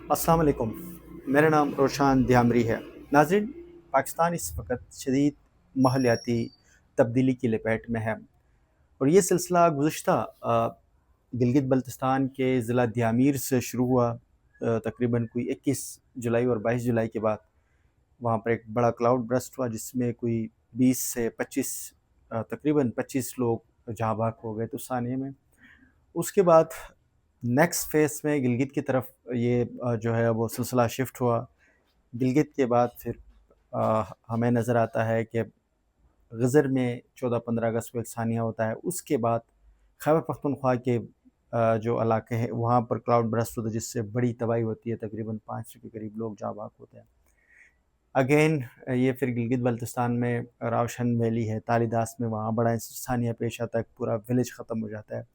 अस्सलाम वालेकुम। मेरा नाम रोशान दियामरी है। नाज़रीन, पाकिस्तान इस वक्त शदीद माहौलियाती तब्दीली की लपेट में है और ये सिलसिला गुज़श्ता गिलगित बल्तिस्तान के ज़िला दियामीर से शुरू हुआ। तकरीबन कोई 21 जुलाई और 22 जुलाई के बाद वहाँ पर एक बड़ा क्लाउड बर्स्ट हुआ जिसमें कोई 20 से 25 तकरीबन 25 लोग जहाँ बहक हो गए तो सानिए में। उसके बाद नेक्स्ट फेज़ में गिलगित की तरफ ये जो है वो सिलसिला शिफ्ट हुआ। गिलगित के बाद फिर हमें नज़र आता है कि गज़र में 14-15 अगस्त को एक सानिया होता है। उसके बाद खैबर पख्तूनख्वा के जो इलाके हैं वहाँ पर क्लाउड बर्स्ट होता है जिससे बड़ी तबाही होती है, तकरीबन 500 के करीब लोग जाँ बहक होते हैं। अगेन ये फिर गिलगित बल्तिस्तान में रावशन वैली है, तालीदास में वहाँ बड़ा सानिया पेश आता है, पूरा विलेज ख़त्म हो जाता है।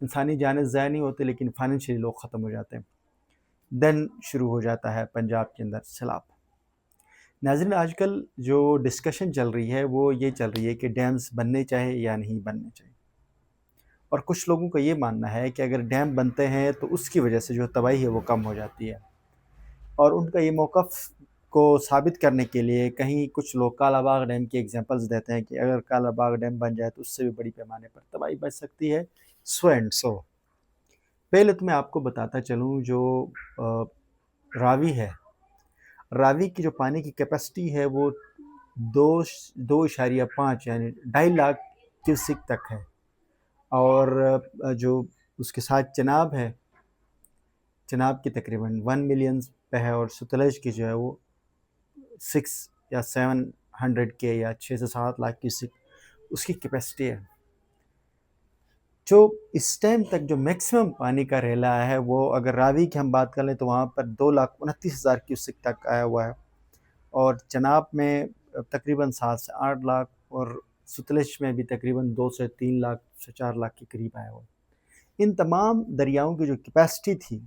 इंसानी जानें ज़ाया नहीं होती लेकिन फाइनेंशियली लोग ख़त्म हो जाते हैं। देन शुरू हो जाता है पंजाब के अंदर सैलाब। नाज़रीन, आजकल जो डिस्कशन चल रही है वो ये चल रही है कि डैम्स बनने चाहिए या नहीं बनने चाहिए, और कुछ लोगों का ये मानना है कि अगर डैम बनते हैं तो उसकी वजह से जो तबाही है वो कम हो जाती है, और उनका ये मौक़िफ़ को साबित करने के लिए कहीं कुछ लोग कालाबाग डैम की एग्जांपल्स देते हैं कि अगर कालाबाग डैम बन जाए तो उससे भी बड़ी पैमाने पर तबाही बच सकती है, सो एंड सो। पहले तो मैं आपको बताता चलूँ जो रावी है, रावी की जो पानी की कैपेसिटी है वो 2.5 यानी 2.5 लाख क्यूसिक तक है, और जो उसके साथ चनाब है, चनाब की तकरीबन 1 मिलियन पे है, और सतलज की जो है वो 6 या 700 के या 6 से 7 लाख क्यूसिक उसकी कैपेसिटी है। जो इस टाइम तक जो मैक्सिमम पानी का रेला है वो अगर रावी की हम बात कर लें तो वहाँ पर 2,29,000 क्यूसिक तक आया हुआ है, और चनाब में तकरीबन 7 से 8 लाख, और सतलज में भी तकरीबन 2 से 3 लाख से 4 लाख के करीब आया हुआ है। इन तमाम दरियाओं की जो कैपेसिटी थी,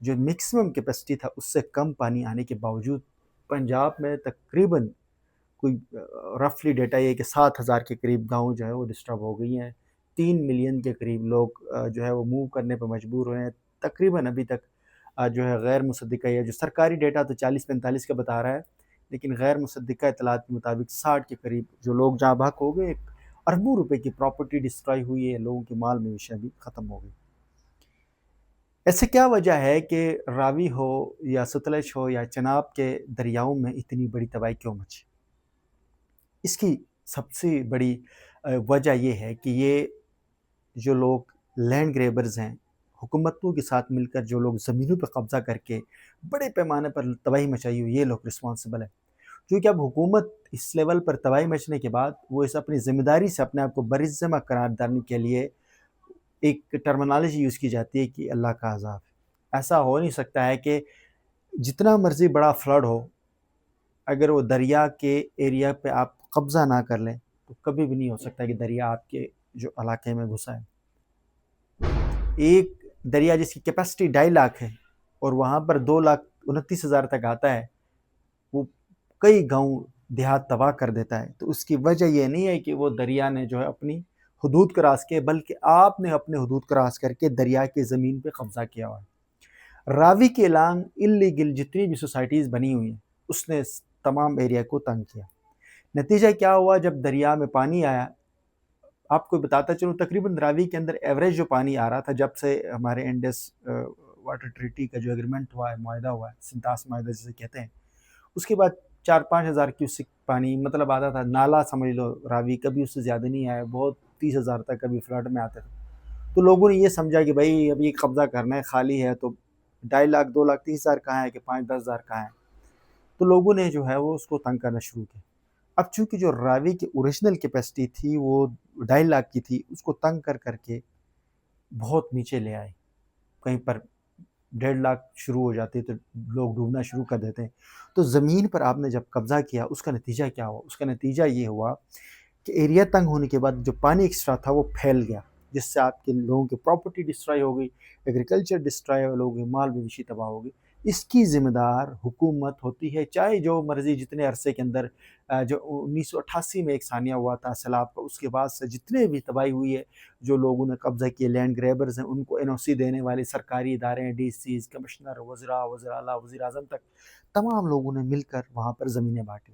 जो मैक्सिमम कैपेसिटी था, उससे कम पानी आने के बावजूद पंजाब में तकरीबन कोई रफली डेटा ये है कि 7,000 के करीब गाँव जो है वो डिस्टर्ब हो गई हैं। 3 मिलियन के करीब लोग जो है वो मूव करने पे मजबूर हुए हैं। तकरीबन अभी तक जो है गैर मुसद्दिक़ा, या जो सरकारी डेटा तो 40-45 का बता रहा है, लेकिन गैर मुसद्दिक़ा इत्तलात के मुताबिक 60 के करीब जो लोग जहाँ बहक हो गए, अरबों रुपए की प्रॉपर्टी डिस्ट्रॉय हुई है, लोगों की माल मवेशियाँ भी ख़त्म हो गई। ऐसे क्या वजह है कि रावी हो या सतलज हो या चनाब के दरियाओं में इतनी बड़ी तबाही क्यों मची? इसकी सबसे बड़ी वजह ये है कि ये जो लोग लैंड ग्रैबर्स हैं, हुकूमतों के साथ मिलकर जो लोग ज़मीनों पर कब्ज़ा करके बड़े पैमाने पर तबाही मचाई हुई, ये लोग रिस्पॉन्सिबल हैं। क्योंकि अब हुकूमत इस लेवल पर तबाही मचने के बाद वो इस अपनी ज़िम्मेदारी से अपने आप को बरिज़्ज़मा करार देने के लिए एक टर्मिनोलॉजी यूज़ की जाती है कि अल्लाह का अज़ाब है। ऐसा हो नहीं सकता है कि जितना मर्ज़ी बड़ा फ्लड हो, अगर वो दरिया के एरिया पे आप कब्ज़ा ना कर लें, तो कभी भी नहीं हो सकता कि दरिया आपके जो इलाके में घुसा है। एक दरिया जिसकी कैपेसिटी 2.5 लाख है और वहाँ पर 2,29,000 तक आता है, वो कई गाँव देहात तबाह कर देता है। तो उसकी वजह ये नहीं है कि वो दरिया ने जो है अपनी हुदूद क्रॉस किए, बल्कि आपने अपने हुदूद क्रॉस करके दरिया की ज़मीन पे कब्ज़ा किया हुआ है। रावी के अलांग इल्लीगल जितनी भी सोसाइटीज़ बनी हुई हैं, उसने तमाम एरिया को तंग किया। नतीजा क्या हुआ, जब दरिया में पानी आया, आपको बताता चलूँ, तकरीबन रावी के अंदर एवरेज जो पानी आ रहा था जब से हमारे इंडस वाटर ट्रीटी का जो एग्रीमेंट हुआ है, मुआहदा हुआ है, सिंतास मुआहदा जिसे कहते हैं, उसके बाद 4-5 हज़ार क्यूसिक पानी मतलब आता था। नाला समझ लो रावी, कभी उससे ज़्यादा नहीं आया, बहुत 30,000 तक कभी फ्लड में आते थे। तो लोगों ने ये समझा कि भाई अब ये कब्ज़ा करना है, खाली है, तो 2.5 लाख 2,30,000 कहाँ है कि 5-10,000 कहाँ है। तो लोगों ने जो है वो उसको तंग करना शुरू किया। अब चूँकि जो रावी की ओरिजिनल कैपेसिटी थी वो 2.5 लाख की थी, उसको तंग कर करके बहुत नीचे ले आए। कहीं पर 1.5 लाख शुरू हो जाती है तो लोग डूबना शुरू कर देते हैं। तो ज़मीन पर आपने जब कब्ज़ा किया, उसका नतीजा क्या हुआ? उसका नतीजा ये हुआ कि एरिया तंग होने के बाद जो पानी एक्स्ट्रा था वो फैल गया, जिससे आपके लोगों की प्रॉपर्टी डिस्ट्रॉय हो गई, एग्रीकल्चर डिस्ट्रॉय हो, लोगों की माल मवेशी तबाह हो गई। اس کی ذمہ دار حکومت ہوتی ہے، چاہے جو مرضی جتنے عرصے کے اندر جو 1988 میں ایک ثانیہ ہوا تھا سیلاب کا، اس کے بعد سے جتنے بھی تباہی ہوئی ہے، جو لوگوں نے قبضہ کیے لینڈ گریبرز ہیں، ان کو این او سی دینے والے سرکاری ادارے ہیں، ڈی سیز، کمشنر، وزراء، وزراء اعلیٰ، وزیر اعظم تک، تمام لوگوں نے مل کر وہاں پر زمینیں بانٹی۔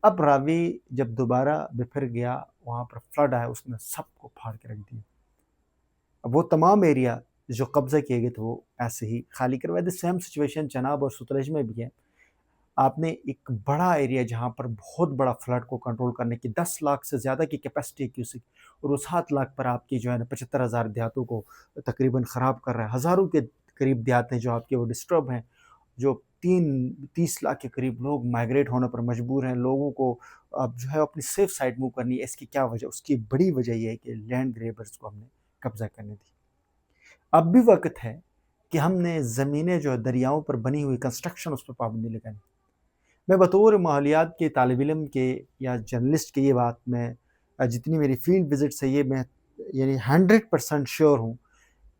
اب راوی جب دوبارہ بپھر گیا، وہاں پر فلڈ آیا، اس نے سب کو پھاڑ کے رکھ دیا۔ اب وہ تمام ایریا جو قبضہ کیے گئے تھے وہ ایسے ہی خالی کروائے تھے۔ سیم سچویشن چناب اور ستلج میں بھی ہے۔ آپ نے ایک بڑا ایریا جہاں پر بہت بڑا فلڈ کو کنٹرول کرنے کی 10 لاکھ سے زیادہ کی کیپیسٹی ہے کیوسک، اور وہ 7 لاکھ پر آپ کی جو ہے نا 75,000 دیہاتوں کو تقریباً خراب کر رہا ہے۔ ہزاروں کے قریب دیہات ہیں جو آپ کے وہ ڈسٹرب ہیں، جو 30 لاکھ کے قریب لوگ مائیگریٹ ہونے پر مجبور ہیں۔ لوگوں کو اب جو ہے اپنی سیف سائڈ موو کرنی ہے۔ اس کی کیا وجہ؟ اس کی بڑی وجہ یہ ہے کہ لینڈ گریبرز کو ہم نے قبضہ کرنے دی۔ اب بھی وقت ہے کہ ہم نے زمینیں جو دریاؤں پر بنی ہوئی کنسٹرکشن، اس پر پابندی لگانی۔ میں بطور ماحولیات کے طالب علم کے یا جرنلسٹ کے یہ بات میں جتنی میری فیلڈ وزٹس ہے، یہ میں یعنی 100% شیور ہوں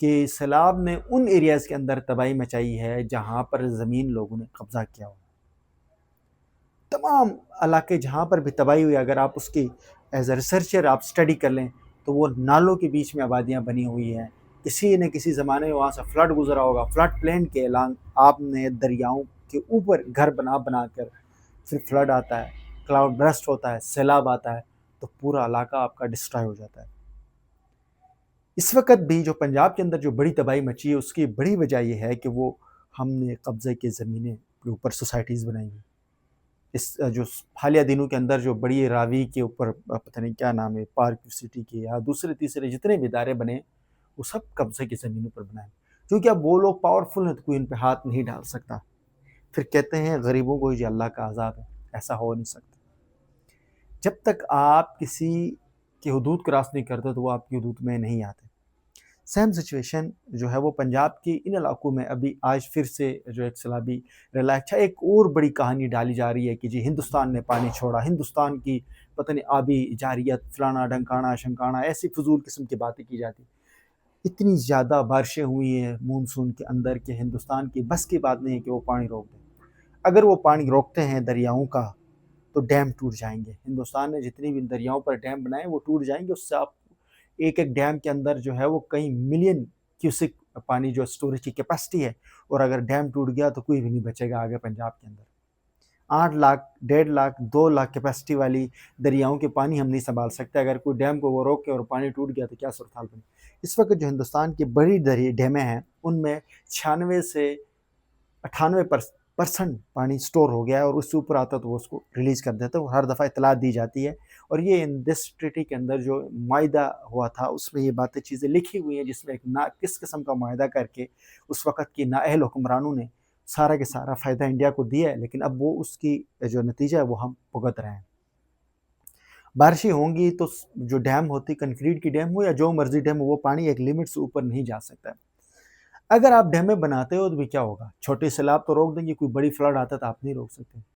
کہ سیلاب نے ان ایریاز کے اندر تباہی مچائی ہے جہاں پر زمین لوگوں نے قبضہ کیا ہو۔ تمام علاقے جہاں پر بھی تباہی ہوئی، اگر آپ اس کی ایز اے ریسرچر آپ اسٹڈی کر لیں تو وہ نالوں کے بیچ میں آبادیاں بنی ہوئی ہیں۔ کسی نہ کسی زمانے میں وہاں سے فلڈ گزرا ہوگا، فلڈ پلین کے اعلان آپ نے دریاؤں کے اوپر گھر بنا کر، پھر فلڈ آتا ہے، کلاؤڈ برسٹ ہوتا ہے، سیلاب آتا ہے، تو پورا علاقہ آپ کا ڈسٹرائے ہو جاتا ہے۔ اس وقت بھی جو پنجاب کے اندر جو بڑی تباہی مچی ہے، اس کی بڑی وجہ یہ ہے کہ وہ ہم نے قبضے کے زمینیں کے اوپر سوسائٹیز بنائی ہوئی۔ اس جو حالیہ دنوں کے اندر جو بڑی راوی کے اوپر پتہ نہیں کیا نام ہے، پارک سٹی کے یا دوسرے تیسرے جتنے بھی ادارے بنے، وہ سب قبضے کی زمینوں پر بنائے، کیونکہ اب وہ لوگ پاورفل ہیں تو کوئی ان پہ ہاتھ نہیں ڈال سکتا۔ پھر کہتے ہیں غریبوں کو یہ اللہ کا عذاب ہے، ایسا ہو نہیں سکتا۔ جب تک آپ کسی کی حدود کراس نہیں کرتے تو وہ آپ کی حدود میں نہیں آتے۔ سیم سچویشن جو ہے وہ پنجاب کی ان علاقوں میں ابھی آج پھر سے جو ایک سیلابی ریلیکس ہے۔ ایک اور بڑی کہانی ڈالی جا رہی ہے کہ جی ہندوستان نے پانی چھوڑا، ہندوستان کی پتہ نہیں آبی جاریت فلانا ڈھمکانا شمکانا، ایسی فضول قسم کی باتیں کی جاتی۔ اتنی زیادہ بارشیں ہوئی ہیں مونسون کے اندر کہ ہندوستان کی بس کی بات نہیں ہے کہ وہ پانی روک دیں۔ اگر وہ پانی روکتے ہیں دریاؤں کا تو ڈیم ٹوٹ جائیں گے۔ ہندوستان نے جتنی بھی دریاؤں پر ڈیم بنائے وہ ٹوٹ جائیں گے۔ اس سے آپ ایک ڈیم کے اندر جو ہے وہ کئی ملین کیوسک پانی جو سٹوریج کی کیپیسٹی ہے، اور اگر ڈیم ٹوٹ گیا تو کوئی بھی نہیں بچے گا آگے پنجاب کے اندر۔ 8 لاکھ، 1.5 لاکھ، 2 لاکھ کیپیسٹی والی دریاؤں کے پانی ہم نہیں سنبھال سکتے۔ اگر کوئی ڈیم کو وہ روک کے اور پانی ٹوٹ گیا تو کیا صورتحال بنے۔ اس وقت جو ہندوستان کی بڑی ڈیمیں ہیں ان میں 96 سے 98% پانی سٹور ہو گیا ہے، اور اس سے اوپر آتا تو وہ اس کو ریلیز کر دیتا ہے۔ وہ ہر دفعہ اطلاع دی جاتی ہے، اور یہ ان دس ٹریٹی کے اندر جو معاہدہ ہوا تھا اس میں یہ باتیں چیزیں لکھی ہوئی ہیں، جس میں ایک کس قسم کا معاہدہ کر کے اس وقت کی نااہل حکمرانوں نے سارا کے سارا فائدہ انڈیا کو دیا ہے، لیکن اب وہ اس کی جو نتیجہ ہے وہ ہم بھگت رہے ہیں۔ بارشیں ہوں گی تو جو ڈیم ہوتی، کنکریٹ کی ڈیم ہو یا جو مرضی ڈیم ہو، وہ پانی ایک لیمٹ سے اوپر نہیں جا سکتا ہے۔ اگر آپ ڈیمیں بناتے ہو تو بھی کیا ہوگا؟ چھوٹے سیلاب تو روک دیں گے، کوئی بڑی فلڈ آتا تو آپ نہیں روک سکتے۔